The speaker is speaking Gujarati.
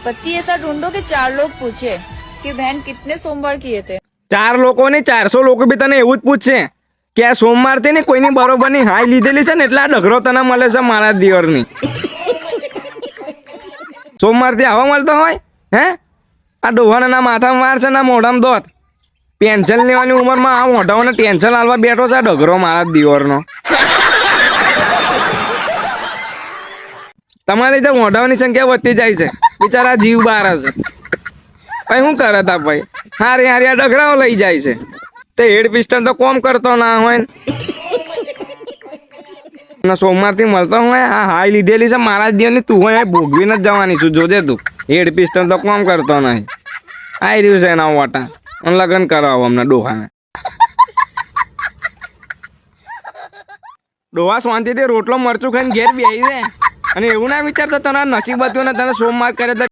पति ऐसा ढूंढो कि 4 लोग पूछे कि बहन कितने सोमवार किए थे। 4 લોકો ને 400 લોકો બી તને એવું જ પૂછશે કે આ સોમવાર થી ને કોઈની બરોબરની હાઈ લીધેલી છે ને એટલે આ ડગરો તને મળે છે મારા દિયરની. સોમવાર થી આવા મળતો હોય હે? આ ડોહાના માથામાં વાર છે ના મોઢામાં દોત. પેન્શન લેવાની ઉંમરમાં આ મોઢાઓને ટેન્શન આલવા બેઠો છે આ ડગરો મારા દિયોરનો. તમારી રીતે મોઢાઓની સંખ્યા વધતી જાય છે, બિચારા જીવ બહાર હશે. ભાઈ શું કરે તા ભાઈ? હારી હારી આ ડગરાઓ લઈ જાય છે. તે હેડ પિસ્ટન તો કોમ કરતો ના હોય ને સોમવાર થી મળતો હોય. આ હાઈ લીધેલી છે મારા દિયોની, તું હોય ભોગવીને જ જવાની છું. જોજે તું, હેડ પિસ્ટન તો કોમ કરતો નહીં. આવી રહ્યું છે એના વાટા લગ્ન કરાવો અમને ડોહાને. ડોહા શાંતિથી રોટલો મરચું ખાઈને ઘેર બેસી જાય અને એવું ના વિચારતો તને નસીબ હતું ને તને સોમવાર કરે તો